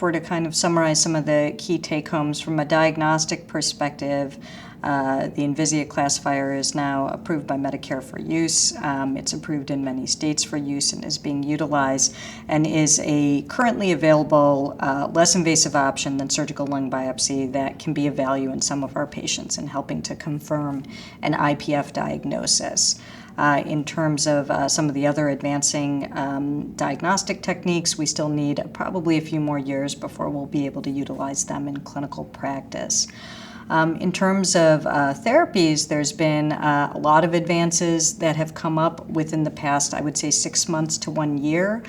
if we're to kind of summarize some of the key take-homes from a diagnostic perspective, the Envisia classifier is now approved by Medicare for use. It's approved in many states for use and is being utilized, and is a currently available, less invasive option than surgical lung biopsy that can be of value in some of our patients in helping to confirm an IPF diagnosis. In terms of some of the other advancing diagnostic techniques, we still need probably a few more years before we'll be able to utilize them in clinical practice. In terms of therapies, there's been a lot of advances that have come up within the past, I would say, 6 months to 1 year.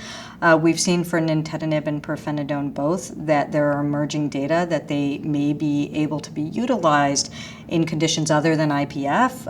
We've seen for nintedanib and pirfenidone both that there are emerging data that they may be able to be utilized in conditions other than IPF.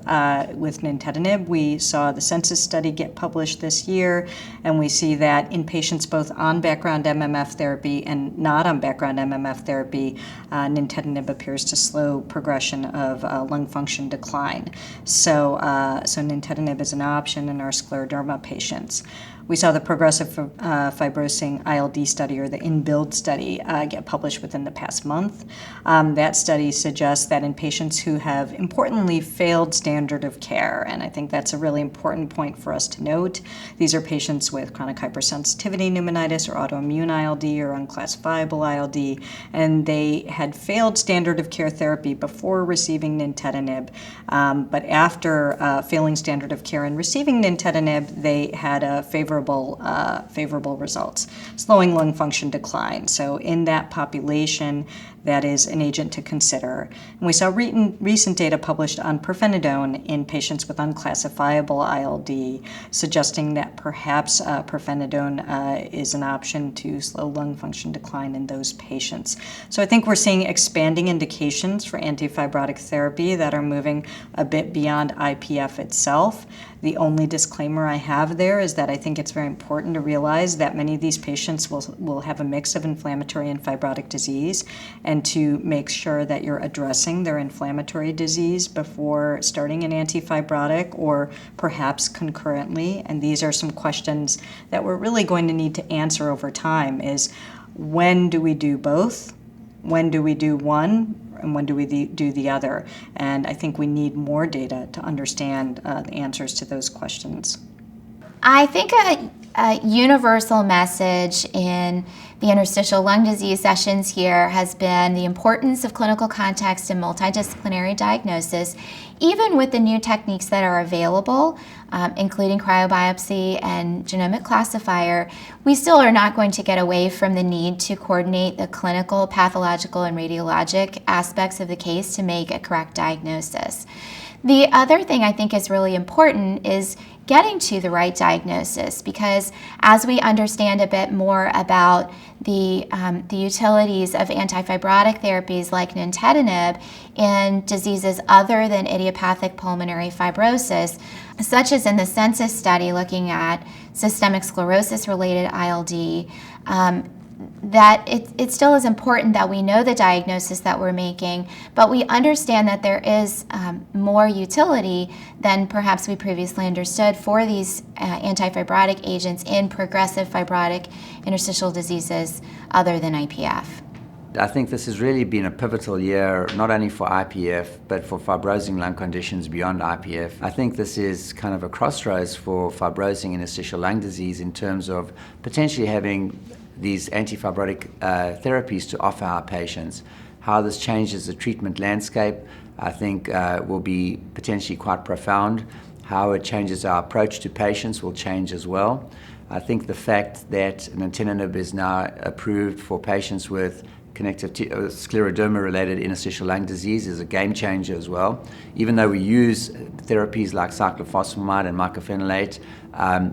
With nintedanib, we saw the census study get published this year, and we see that in patients both on background MMF therapy and not on background MMF therapy, nintedanib appears to slow progression of lung function decline. So nintedanib is an option in our scleroderma patients. We saw the progressive fibrosing ILD study, or the INBUILD study, get published within the past month. That study suggests that in patients who have importantly failed standard of care, and I think that's a really important point for us to note. These are patients with chronic hypersensitivity pneumonitis or autoimmune ILD or unclassifiable ILD, and they had failed standard of care therapy before receiving nintedanib, but after failing standard of care and receiving nintedanib, they had a favorable results, slowing lung function decline. So in that population, that is an agent to consider. And we saw recent data published on pirfenidone in patients with unclassifiable ILD, suggesting that perhaps pirfenidone is an option to slow lung function decline in those patients. So I think we're seeing expanding indications for antifibrotic therapy that are moving a bit beyond IPF itself. The only disclaimer I have there is that I think it's very important to realize that many of these patients will have a mix of inflammatory and fibrotic disease, and to make sure that you're addressing their inflammatory disease before starting an antifibrotic or perhaps concurrently. And these are some questions that we're really going to need to answer over time is, when do we do both? When do we do one? And when do we do the other? And I think we need more data to understand the answers to those questions. I think a universal message in the interstitial lung disease sessions here has been the importance of clinical context and multidisciplinary diagnosis, even with the new techniques that are available, including cryobiopsy and genomic classifier. We still are not going to get away from the need to coordinate the clinical, pathological, and radiologic aspects of the case to make a correct diagnosis. The other thing I think is really important is getting to the right diagnosis, because as we understand a bit more about the utilities of antifibrotic therapies like nintedanib in diseases other than idiopathic pulmonary fibrosis, such as in the census study looking at systemic sclerosis-related ILD, that it still is important that we know the diagnosis that we're making, but we understand that there is more utility than perhaps we previously understood for these antifibrotic agents in progressive fibrotic interstitial diseases other than IPF. I think this has really been a pivotal year, not only for IPF, but for fibrosing lung conditions beyond IPF. I think this is kind of a crossroads for fibrosing interstitial lung disease in terms of potentially having these antifibrotic therapies to offer our patients. How this changes the treatment landscape, I think, will be potentially quite profound. How it changes our approach to patients will change as well. I think the fact that nintedanib is now approved for patients with connective scleroderma-related interstitial lung disease is a game changer as well. Even though we use therapies like cyclophosphamide and mycophenolate,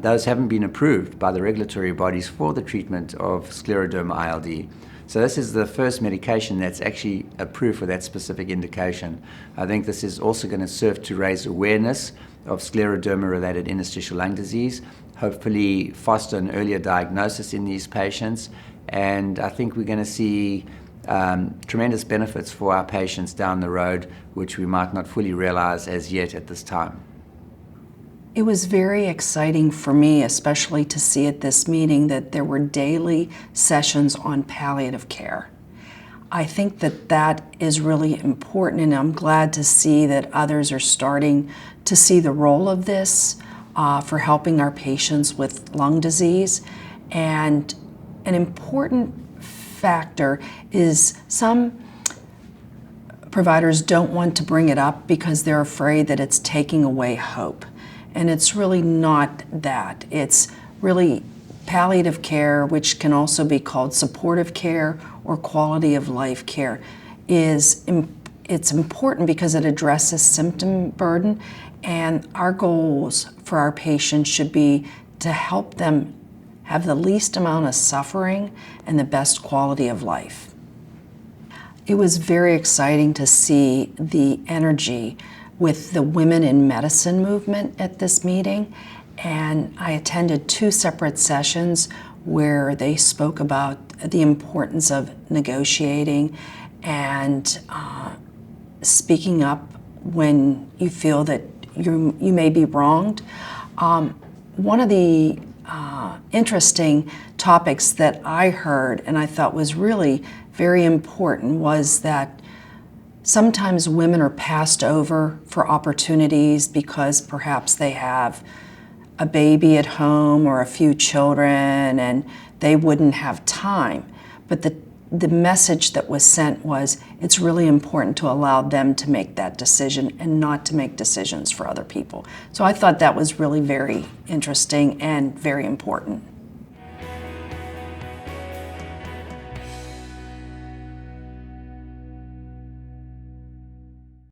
those haven't been approved by the regulatory bodies for the treatment of scleroderma ILD. So this is the first medication that's actually approved for that specific indication. I think this is also going to serve to raise awareness of scleroderma-related interstitial lung disease, hopefully foster an earlier diagnosis in these patients, and I think we're going to see tremendous benefits for our patients down the road, which we might not fully realize as yet at this time. It was very exciting for me, especially to see at this meeting that there were daily sessions on palliative care. I think that that is really important, and I'm glad to see that others are starting to see the role of this for helping our patients with lung disease. And an important factor is some providers don't want to bring it up because they're afraid that it's taking away hope. And it's really not that. It's really palliative care, which can also be called supportive care or quality of life care, it's important because it addresses symptom burden, and our goals for our patients should be to help them have the least amount of suffering and the best quality of life. It was very exciting to see the energy with the Women in Medicine movement at this meeting, and I attended 2 separate sessions where they spoke about the importance of negotiating and speaking up when you feel that you may be wronged. One of the interesting topics that I heard and I thought was really very important was that sometimes women are passed over for opportunities because perhaps they have a baby at home or a few children and they wouldn't have time. But the message that was sent was it's really important to allow them to make that decision and not to make decisions for other people. So I thought that was really very interesting and very important.